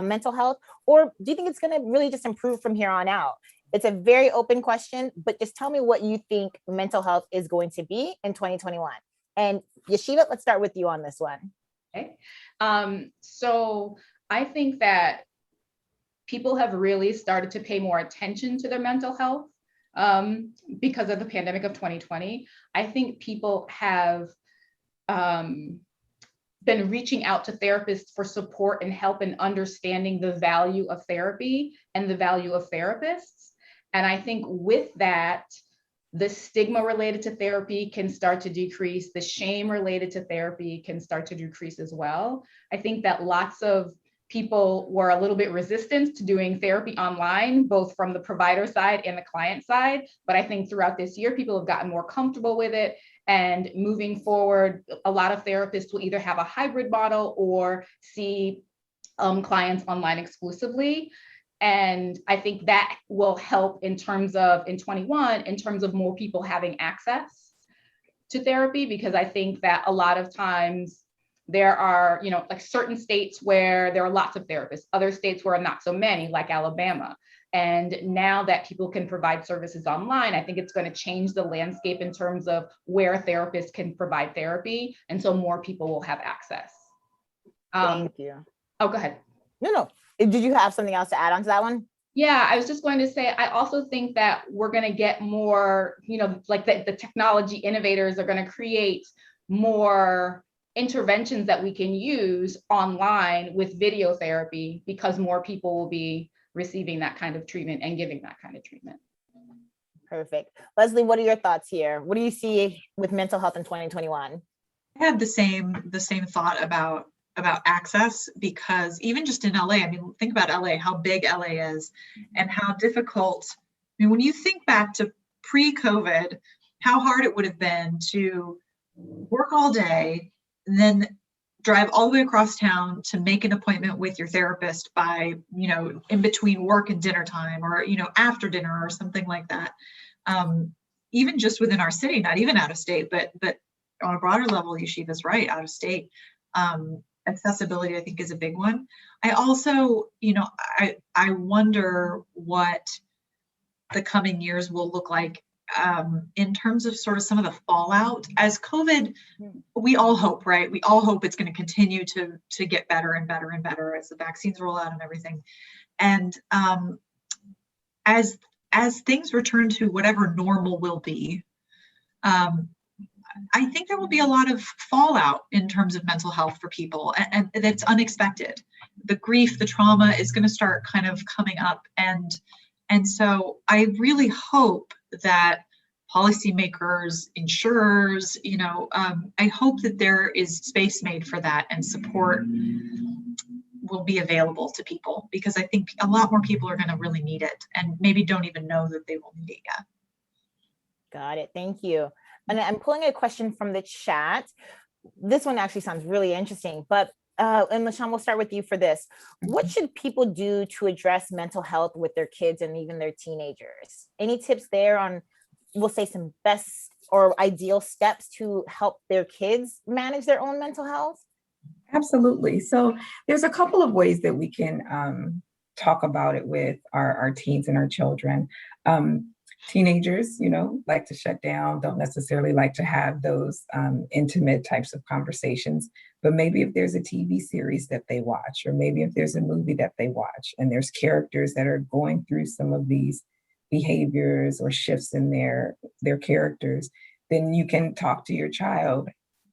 mental health? Or do you think it's going to really just improve from here on out? It's a very open question, but just tell me what you think mental health is going to be in 2021. And Yeshiva, let's start with you on this one. Okay. So I think that people have really started to pay more attention to their mental health because of the pandemic of 2020. I think people have been reaching out to therapists for support and help in understanding the value of therapy and the value of therapists. And I think with that, the stigma related to therapy can start to decrease. The shame related to therapy can start to decrease as well. I think that lots of people were a little bit resistant to doing therapy online, both from the provider side and the client side. But I think throughout this year, people have gotten more comfortable with it. And moving forward, a lot of therapists will either have a hybrid model or see clients online exclusively. And I think that will help in terms of, in 21, in terms of more people having access to therapy, because I think that a lot of times there are, like certain states where there are lots of therapists, other states where not so many, like Alabama. And now that people can provide services online, I think it's going to change the landscape in terms of where therapists can provide therapy. And so more people will have access. Thank you. Oh, go ahead. No. Did you have something else to add on to that one? Yeah, I was just going to say, I also think that we're going to get more, like the technology innovators are going to create more interventions that we can use online with video therapy, because more people will be receiving that kind of treatment and giving that kind of treatment. Perfect. Leslie, what are your thoughts here? What do you see with mental health in 2021? I had the same thought about access, because even just in LA, I mean, think about LA, how big LA is and how difficult. I mean, when you think back to pre-COVID, how hard it would have been to work all day and then drive all the way across town to make an appointment with your therapist by, in between work and dinner time, or, after dinner or something like that. Even just within our city, not even out of state, but on a broader level, Yeshiva's right, out of state. Accessibility, I think, is a big one. I also, I wonder what the coming years will look like in terms of sort of some of the fallout as COVID. We all hope, right? We all hope it's going to continue to get better and better and better as the vaccines roll out and everything. And as things return to whatever normal will be, I think there will be a lot of fallout in terms of mental health for people, and that's unexpected. The grief, the trauma is going to start kind of coming up. And so I really hope that policymakers, insurers, I hope that there is space made for that and support will be available to people, because I think a lot more people are going to really need it and maybe don't even know that they will need it yet. Got it. Thank you. And I'm pulling a question from the chat. This one actually sounds really interesting, but and Lashawn, we'll start with you for this. What should people do to address mental health with their kids and even their teenagers? Any tips there on, we'll say, some best or ideal steps to help their kids manage their own mental health? Absolutely. So there's a couple of ways that we can talk about it with our teens and our children. Teenagers, like to shut down, don't necessarily like to have those intimate types of conversations. But maybe if there's a TV series that they watch, or maybe if there's a movie that they watch, and there's characters that are going through some of these behaviors or shifts in their characters, then you can talk to your child.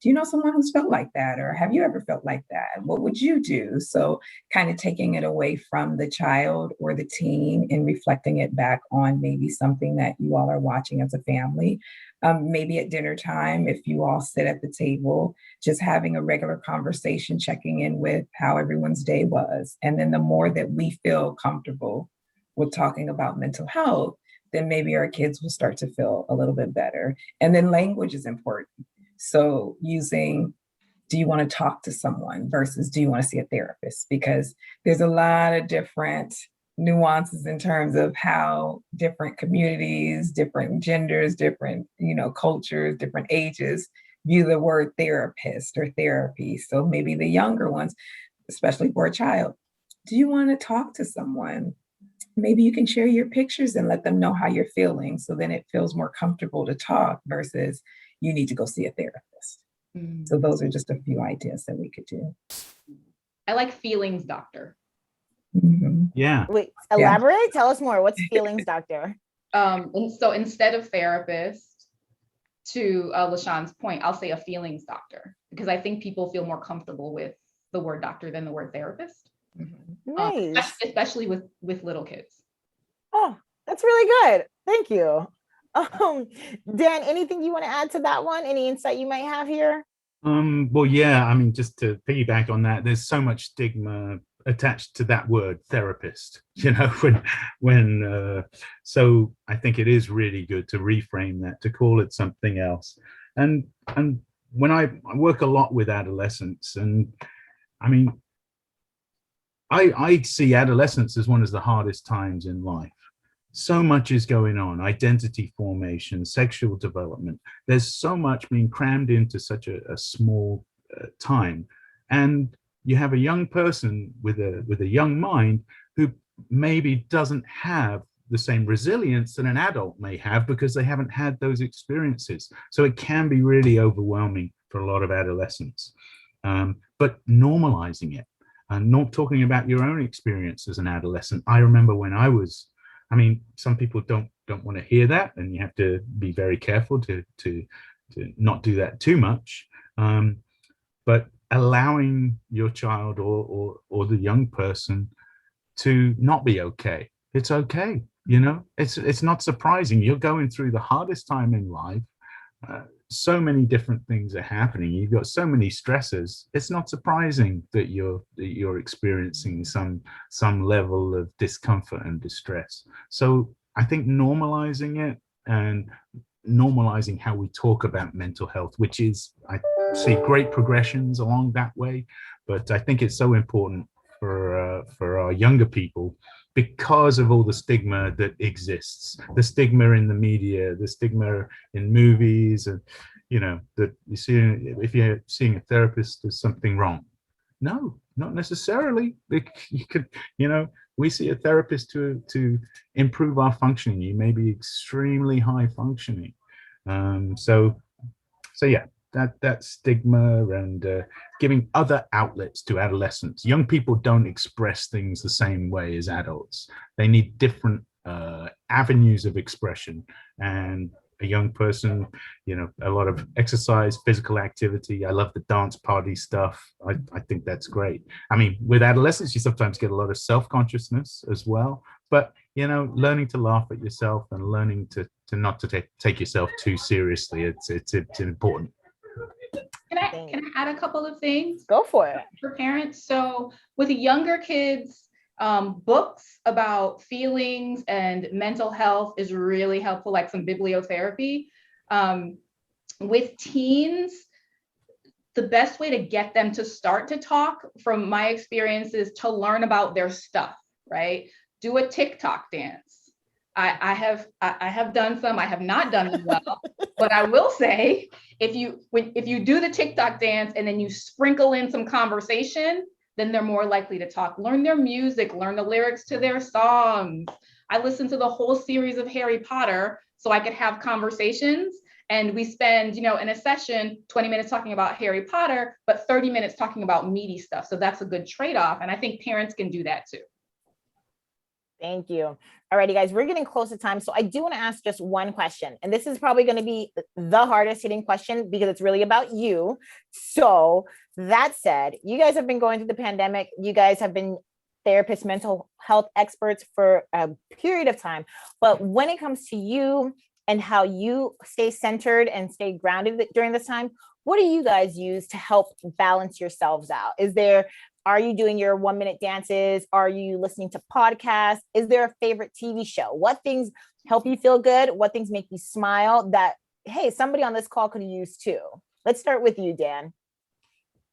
do you know someone who's felt like that? Or have you ever felt like that? What would you do? So kind of taking it away from the child or the teen and reflecting it back on maybe something that you all are watching as a family. Maybe at dinner time, if you all sit at the table, just having a regular conversation, checking in with how everyone's day was. And then the more that we feel comfortable with talking about mental health, then maybe our kids will start to feel a little bit better. And then language is important. So using, do you want to talk to someone versus do you want to see a therapist? Because there's a lot of different nuances in terms of how different communities, different genders, different, cultures, different ages view the word therapist or therapy. So maybe the younger ones, especially for a child, do you want to talk to someone? Maybe you can share your pictures and let them know how you're feeling. So then it feels more comfortable to talk versus you need to go see a therapist. So those are just a few ideas that we could do. I like feelings doctor. Mm-hmm. Yeah. Wait, elaborate. Yeah. Tell us more. What's feelings doctor? And so instead of therapist, to Lashawn's point, I'll say a feelings doctor, because I think people feel more comfortable with the word doctor than the word therapist. Nice. Especially with little kids. Oh, that's really good. Thank you. Dan, anything you want to add to that one? Any insight you might have here? Well, yeah, I mean, just to piggyback on that, there's so much stigma attached to that word therapist, so I think it is really good to reframe that, to call it something else. And when I work a lot with adolescents, and I mean, I see adolescence as one of the hardest times in life. So much is going on: identity formation, sexual development. There's so much being crammed into such a small time. And you have a young person with a young mind who maybe doesn't have the same resilience that an adult may have because they haven't had those experiences. So it can be really overwhelming for a lot of adolescents. But normalizing it and not talking about your own experience as an adolescent. I remember when some people don't want to hear that, and you have to be very careful to not do that too much. But allowing your child or the young person to not be okay. It's okay, it's not surprising. You're going through the hardest time in life. So many different things are happening. You've got so many stresses. It's not surprising that you're experiencing some level of discomfort and distress. So I think normalizing it and normalizing how we talk about mental health, which is, I see great progressions along that way, but I think it's so important for our younger people, because of all the stigma that exists, the stigma in the media, the stigma in movies, and that you see, if you're seeing a therapist, there's something wrong. No, not necessarily. You could, we see a therapist to improve our functioning. You may be extremely high functioning. So yeah, that stigma and giving other outlets to adolescents. Young people don't express things the same way as adults. They need different avenues of expression. And a young person, a lot of exercise, physical activity. I love the dance party stuff. I think that's great. I mean, with adolescents, you sometimes get a lot of self-consciousness as well. But, learning to laugh at yourself and learning to not to take yourself too seriously, it's important. Can I add a couple of things? Go for it. For parents. So with younger kids, books about feelings and mental health is really helpful, like some bibliotherapy. With teens, the best way to get them to start to talk, from my experience, is to learn about their stuff, right? Do a TikTok dance. I have done some. I have not done them well, but I will say, if you do the TikTok dance and then you sprinkle in some conversation, then they're more likely to talk. Learn their music, learn the lyrics to their songs. I listened to the whole series of Harry Potter so I could have conversations. And we spend, in a session, 20 minutes talking about Harry Potter, but 30 minutes talking about meaty stuff. So that's a good trade-off. And I think parents can do that too. Thank you. Alrighty, guys, we're getting close to time. So I do want to ask just one question. And this is probably going to be the hardest hitting question because it's really about you. So that said, you guys have been going through the pandemic. You guys have been therapists, mental health experts for a period of time. But when it comes to you and how you stay centered and stay grounded during this time, what do you guys use to help balance yourselves out? Are you doing your 1-minute dances? Are you listening to podcasts? Is there a favorite TV show? What things help you feel good? What things make you smile that, hey, somebody on this call could use too? Let's start with you, Dan.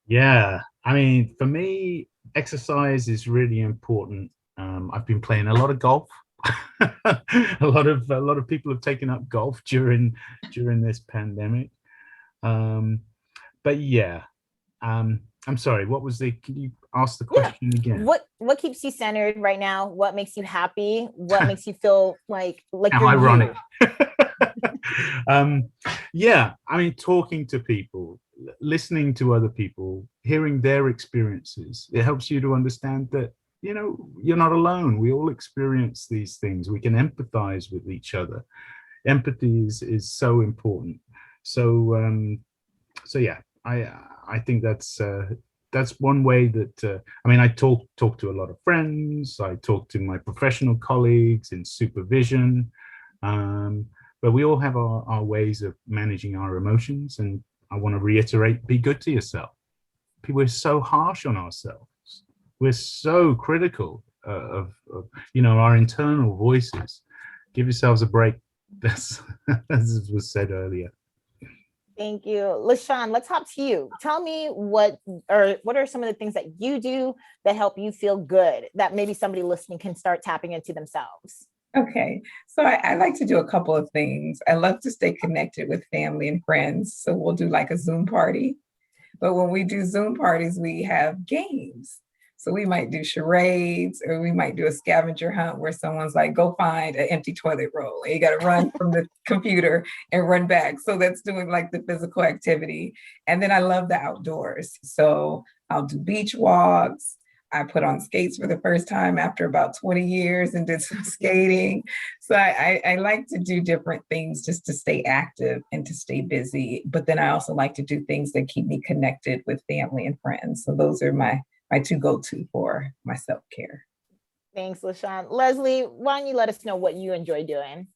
Yeah, I mean, for me, exercise is really important. I've been playing a lot of golf. a lot of people have taken up golf during this pandemic. But yeah, I'm sorry. Can you ask the question again? What keeps you centered right now? What makes you happy? What makes you feel like how you're ironic? Yeah, I mean, talking to people, listening to other people, hearing their experiences, it helps you to understand that, you know, you're not alone. We all experience these things. We can empathize with each other. Empathy is so important. So yeah, I think that's one way that I mean, I talk to a lot of friends. I talk to my professional colleagues in supervision, but we all have our ways of managing our emotions. And I want to reiterate: be good to yourself. We're so harsh on ourselves. We're so critical of our internal voices. Give yourselves a break. That's as was said earlier. Thank you. Lashawn, let's hop to you. Tell me what are some of the things that you do that help you feel good, that maybe somebody listening can start tapping into themselves? Okay, so I like to do a couple of things. I love to stay connected with family and friends. So we'll do like a Zoom party. But when we do Zoom parties, we have games. So we might do charades, or we might do a scavenger hunt where someone's like, go find an empty toilet roll. And you got to run from the computer and run back. So that's doing like the physical activity. And then I love the outdoors. So I'll do beach walks. I put on skates for the first time after about 20 years and did some skating. So I like to do different things just to stay active and to stay busy. But then I also like to do things that keep me connected with family and friends. So those are my two go-to for my self-care. Thanks, Lashawn. Leslie, why don't you let us know what you enjoy doing?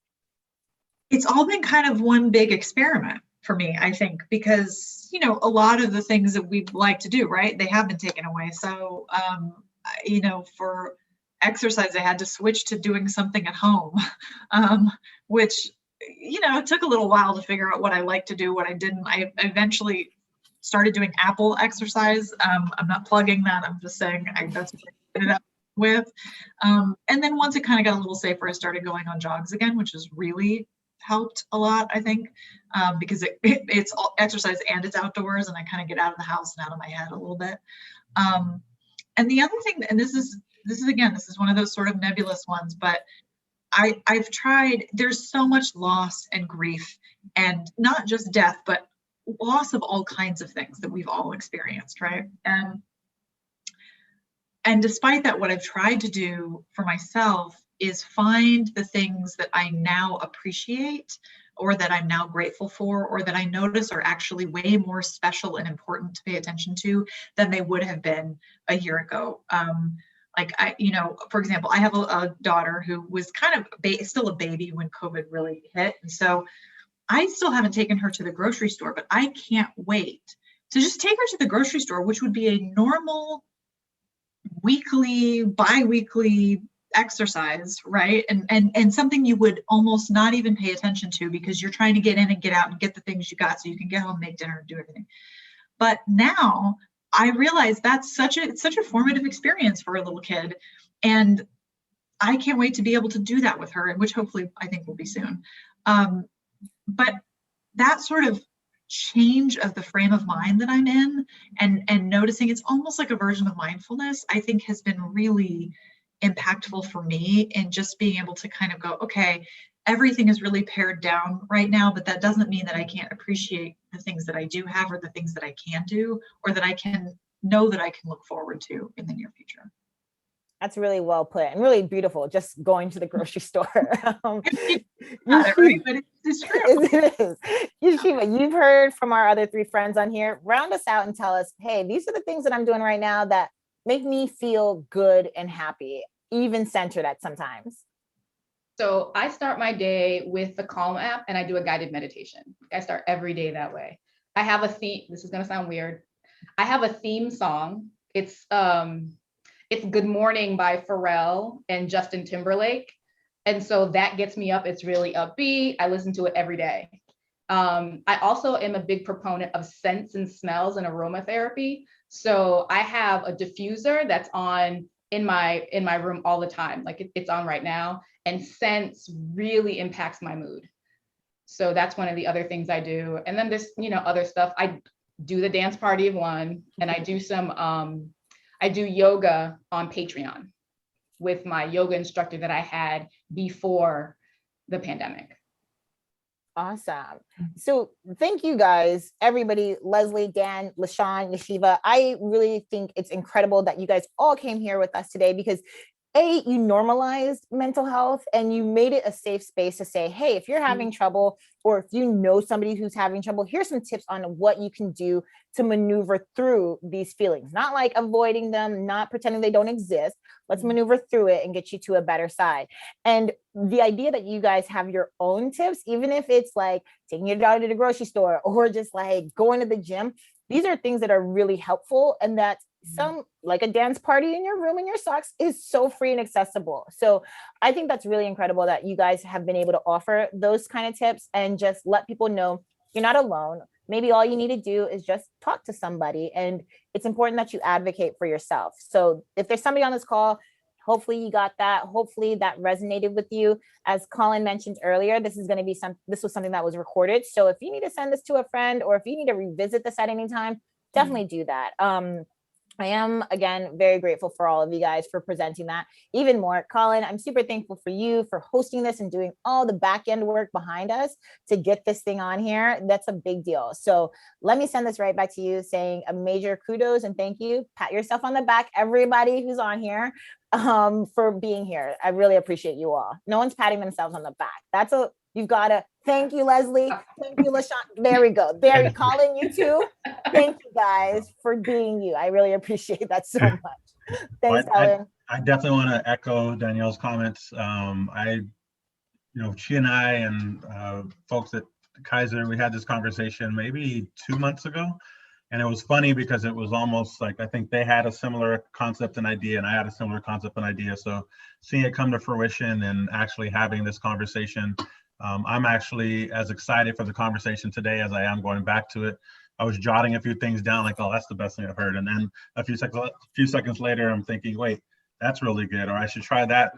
It's all been kind of one big experiment for me, I think, because, you know, a lot of the things that we like to do, right, they have been taken away. So, you know, for exercise, I had to switch to doing something at home, which, you know, it took a little while to figure out what I like to do, what I didn't. I eventually started doing Apple exercise. I'm not plugging that. I'm just saying that's what I ended up with. And then once it kind of got a little safer, I started going on jogs again, which has really helped a lot, I think, because it's all exercise and it's outdoors, and I kind of get out of the house and out of my head a little bit. And the other thing, and this is one of those sort of nebulous ones, but I've tried, there's so much loss and grief, and not just death, but loss of all kinds of things that we've all experienced, right? And despite that, what I've tried to do for myself is find the things that I now appreciate, or that I'm now grateful for, or that I notice are actually way more special and important to pay attention to than they would have been a year ago. Like for example, I have a daughter who was kind of still a baby when COVID really hit. And so I still haven't taken her to the grocery store, but I can't wait to just take her to the grocery store, which would be a normal weekly, bi-weekly exercise, right? And something you would almost not even pay attention to because you're trying to get in and get out and get the things you got so you can get home, make dinner, and do everything. But now I realize that's it's such a formative experience for a little kid. And I can't wait to be able to do that with her, which hopefully I think will be soon. But that sort of change of the frame of mind that I'm in, and noticing it's almost like a version of mindfulness, I think has been really impactful for me in just being able to kind of go, okay, everything is really pared down right now, but that doesn't mean that I can't appreciate the things that I do have, or the things that I can do, or that I can know that I can look forward to in the near future. That's really well put and really beautiful. Just going to the grocery store. Not right, but it's true. It is. Yeshiva, you've heard from our other three friends on here. Round us out and tell us, hey, these are the things that I'm doing right now that make me feel good and happy, even centered at sometimes. So I start my day with the Calm app and I do a guided meditation. I start every day that way. I have a theme. This is going to sound weird. I have a theme song. It's Good Morning by Pharrell and Justin Timberlake. And so that gets me up. It's really upbeat. I listen to it every day. I also am a big proponent of scents and smells and aromatherapy. So I have a diffuser that's on in my room all the time. Like it's on right now, and scents really impacts my mood. So that's one of the other things I do. And then there's, other stuff. I do the dance party of one, and I do I do yoga on Patreon with my yoga instructor that I had before the pandemic. Awesome. So thank you guys, everybody, Leslie, Dan, Lashawn, Yeshiva. I really think it's incredible that you guys all came here with us today because you normalized mental health and you made it a safe space to say, hey, if you're having trouble or if you know somebody who's having trouble, here's some tips on what you can do to maneuver through these feelings, not like avoiding them, not pretending they don't exist. Let's maneuver through it and get you to a better side. And the idea that you guys have your own tips, even if it's like taking your daughter to the grocery store or just like going to the gym, these are things that are really helpful, and that some, like a dance party in your room in your socks, is so free and accessible. So I think that's really incredible that you guys have been able to offer those kind of tips and just let people know you're not alone. Maybe all you need to do is just talk to somebody, and it's important that you advocate for yourself. So if there's somebody on this call, hopefully you got that. Hopefully that resonated with you. As Colin mentioned earlier, this was something that was recorded. So if you need to send this to a friend, or if you need to revisit this at any time, definitely do that. I am, again, very grateful for all of you guys for presenting that. Even more, Colin, I'm super thankful for you for hosting this and doing all the back end work behind us to get this thing on here. That's a big deal. So let me send this right back to you, saying a major kudos and thank you. Pat yourself on the back, everybody who's on here, for being here. I really appreciate you all. No one's patting themselves on the back. You've got to. Thank you, Leslie. Thank you, Lashawn. There we go. There you Colin, you too. Thank you guys for being you. I really appreciate that so much. Thanks, Ellen. I definitely want to echo Danielle's comments. She and I and folks at Kaiser, we had this conversation maybe 2 months ago. And it was funny because it was almost like, I think they had a similar concept and idea, and I had a similar concept and idea. So seeing it come to fruition and actually having this conversation, I'm actually as excited for the conversation today as I am going back to it. I was jotting a few things down, like, oh, that's the best thing I've heard. And then a few seconds later, I'm thinking, wait, that's really good, or I should try that.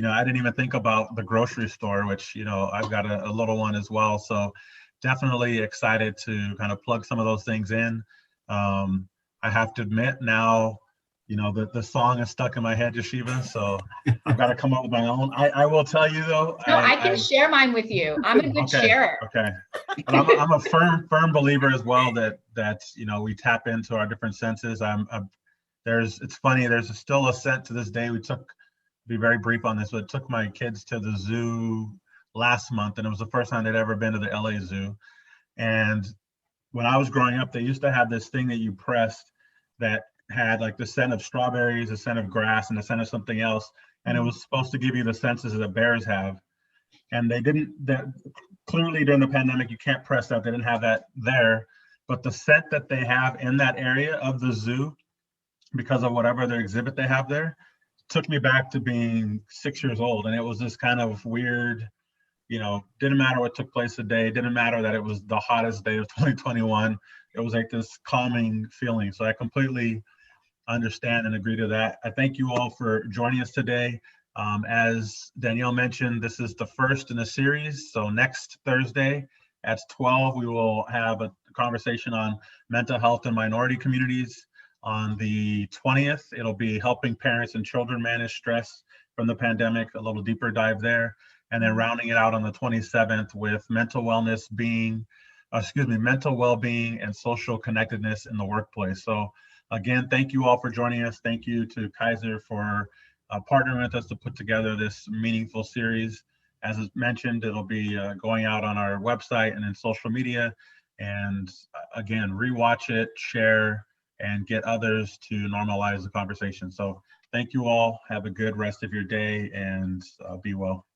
I didn't even think about the grocery store, which, I've got a little one as well. So definitely excited to kind of plug some of those things in. I have to admit now, the song is stuck in my head, Yeshiva, so I've got to come up with my own. I will tell you though. No, I can share mine with you. I'm a good sharer. Okay. But I'm a firm believer as well that we tap into our different senses. It's funny, there's still a scent to this day. Be very brief on this, but took my kids to the zoo last month, and it was the first time they'd ever been to the LA Zoo. And when I was growing up, they used to have this thing that you pressed that had like the scent of strawberries, the scent of grass, and the scent of something else. And it was supposed to give you the senses that bears have. And clearly during the pandemic, you can't press that. They didn't have that there. But the scent that they have in that area of the zoo, because of whatever their exhibit they have there, took me back to being 6 years old. And it was this kind of weird, didn't matter what took place today, didn't matter that it was the hottest day of 2021. It was like this calming feeling. So I completely understand and agree to that. I thank you all for joining us today. As Danielle mentioned, this is the first in a series. So next Thursday at 12, we will have a conversation on mental health in minority communities. On the 20th, it'll be helping parents and children manage stress from the pandemic, a little deeper dive there. And then rounding it out on the 27th with mental well-being and social connectedness in the workplace. So again, thank you all for joining us. Thank you to Kaiser for partnering with us to put together this meaningful series. As mentioned, it'll be going out on our website and in social media. And again, rewatch it, share, and get others to normalize the conversation. So thank you all. Have a good rest of your day and be well.